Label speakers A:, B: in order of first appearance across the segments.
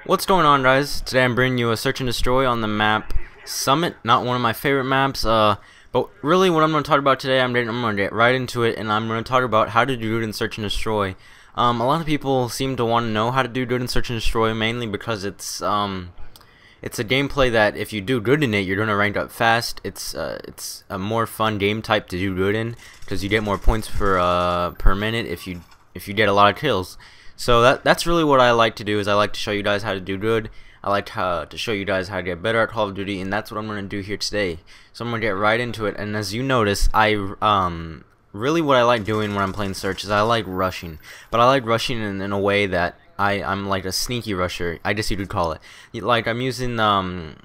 A: What's going on, guys? Today I'm bringing you a search and destroy on the map Summit. Not one of my favorite maps, but really what I'm going to talk about today, I'm going to get right into it, and I'm going to talk about how to do good in search and destroy. A lot of people seem to want to know how to do good in search and destroy, mainly because it's a gameplay that if you do good in it, you're going to rank up fast. It's a more fun game type to do good in, because you get more points per minute if you get a lot of kills. So that's really what I like to do, is I like to show you guys how to do good. I like to show you guys how to get better at Call of Duty, and that's what I'm going to do here today. So I'm going to get right into it, and as you notice, really what I like doing when I'm playing Search is I like rushing. But I like rushing in a way that I'm like a sneaky rusher, I guess you could call it. Like I'm using the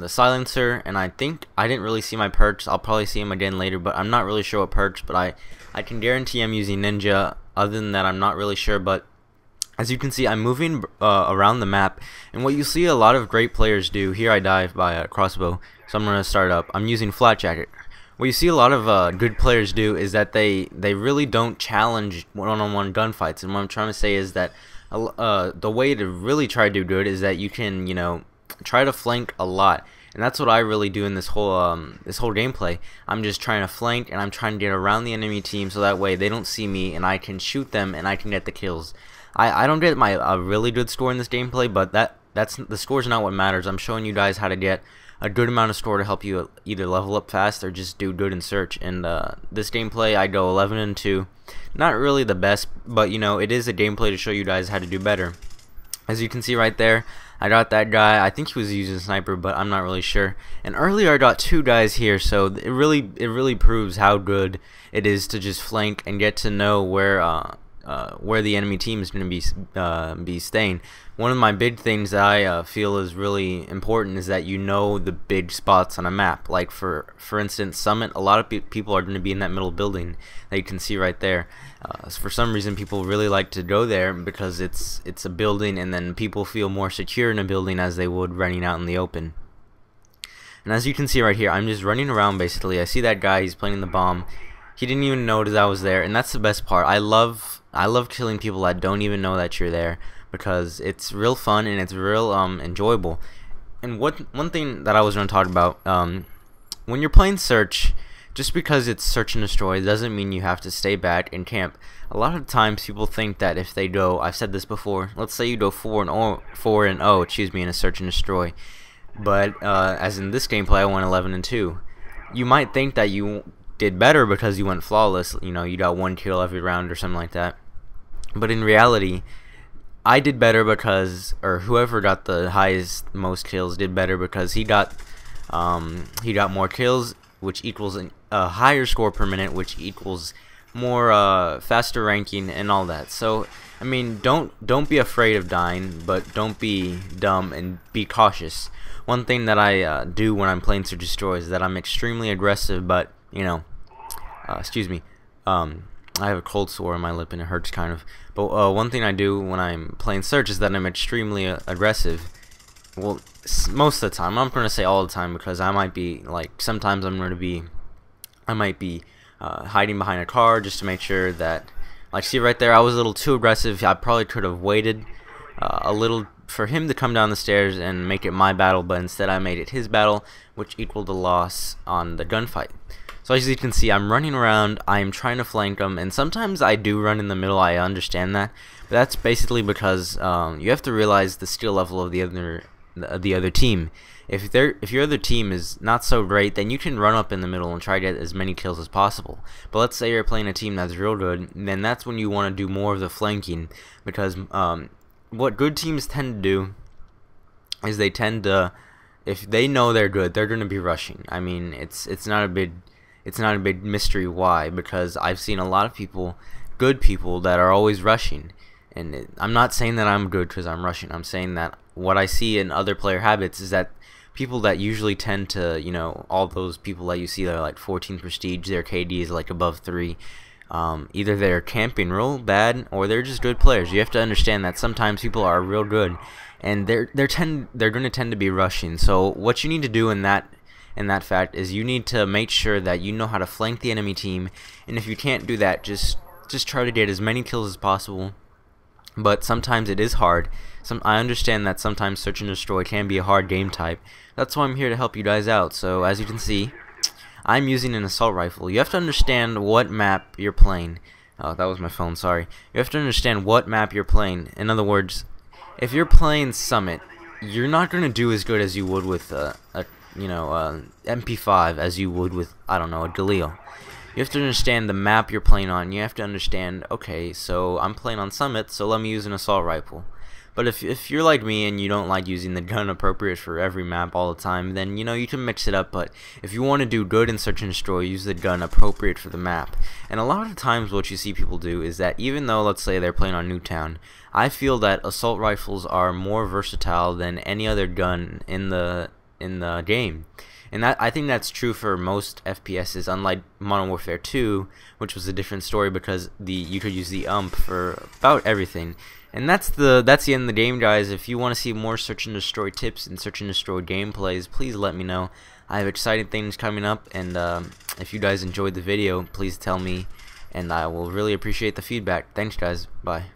A: silencer, and I think I didn't really see my perks. I'll probably see them again later, but I'm not really sure what perks, but I can guarantee I'm using Ninja. Other than that, I'm not really sure, but as you can see, I'm moving around the map, and what you see a lot of great players do, here I die by a crossbow, so I'm going to start up. I'm using Flat Jacket. What you see a lot of good players do is that they really don't challenge one-on-one gunfights, and what I'm trying to say is that the way to really try to do good is that you can, try to flank a lot. And that's what I really do in this whole gameplay. I'm just trying to flank, and I'm trying to get around the enemy team so that way they don't see me and I can shoot them and I can get the kills. I don't get a really good score in this gameplay, but that's the score's not what matters. I'm showing you guys how to get a good amount of score to help you either level up fast or just do good in Search. And this gameplay, I go 11-2. Not really the best, but it is a gameplay to show you guys how to do better. As you can see right there, I got that guy. I think he was using a sniper, but I'm not really sure. And earlier I got two guys here, so it really proves how good it is to just flank and get to know where the enemy team is going to be staying. One of my big things that I feel is really important is that you know the big spots on a map. Like for instance, Summit, a lot of people are going to be in that middle building that you can see right there. For some reason, people really like to go there because it's a building, and then people feel more secure in a building as they would running out in the open. And as you can see right here, I'm just running around basically. I see that guy, he's planting the bomb. He didn't even notice I was there, and that's the best part. I love killing people that don't even know that you're there, because it's real fun and it's real enjoyable. And one thing that I was going to talk about, when you're playing Search, just because it's Search and Destroy doesn't mean you have to stay back and camp. A lot of times people think that if they go, I've said this before, let's say you go 4-0, excuse me, in a Search and Destroy, but as in this gameplay I went 11-2. You might think that you did better because you went flawless, you got one kill every round or something like that. But in reality, I did better because, or whoever got the most kills did better because he got more kills, which equals a higher score per minute, which equals more faster ranking and all that. So I mean, don't be afraid of dying, but don't be dumb and be cautious. One thing that I do when I'm playing Search and Destroy is that I'm extremely aggressive, but excuse me, I have a cold sore on my lip and it hurts kind of. But one thing I do when I'm playing Search is that I'm extremely aggressive. Well, most of the time. I'm not going to say all the time, because I might be, like, sometimes I might be hiding behind a car just to make sure that, like, see right there, I was a little too aggressive. I probably could have waited a little for him to come down the stairs and make it my battle, but instead I made it his battle, which equaled a loss on the gunfight. So as you can see, I'm running around, I'm trying to flank them, and sometimes I do run in the middle, I understand that, but that's basically because you have to realize the skill level of the other team. If your other team is not so great, then you can run up in the middle and try to get as many kills as possible. But let's say you're playing a team that's real good, then that's when you want to do more of the flanking, because what good teams tend to do is they tend to, if they know they're good, they're going to be rushing. I mean, it's not a big mystery why, because I've seen a lot of people, good people, that are always rushing. And I'm not saying that I'm good because I'm rushing. I'm saying that what I see in other player habits is that people that usually tend to, all those people that you see that are like 14 prestige, their KD is like above 3. Either they're camping real bad or they're just good players. You have to understand that sometimes people are real good, and they're going to tend to be rushing. So what you need to do in that fact is you need to make sure that you know how to flank the enemy team, and if you can't do that, just try to get as many kills as possible but sometimes it is hard. I understand that sometimes search and destroy can be a hard game type. That's why I'm here to help you guys out. So as you can see, I'm using an assault rifle. You have to understand what map you're playing. Oh, that was my phone, sorry. You have to understand what map you're playing. In other words, if you're playing Summit, you're not going to do as good as you would with MP5 as you would with, I don't know, a Galil. You have to understand the map you're playing on. You have to understand, okay, so I'm playing on Summit, so let me use an assault rifle. But if you're like me and you don't like using the gun appropriate for every map all the time, then you can mix it up. But if you want to do good in search and destroy, use the gun appropriate for the map. And a lot of times what you see people do is that even though, let's say, they're playing on Nuketown, I feel that assault rifles are more versatile than any other gun in the game. And I think that's true for most FPSs, unlike Modern Warfare 2, which was a different story because you could use the UMP for about everything. And that's the end of the game, guys. If you want to see more search and destroy tips and search and destroy gameplays, please let me know. I have exciting things coming up, and if you guys enjoyed the video, please tell me, and I will really appreciate the feedback. Thanks, guys. Bye.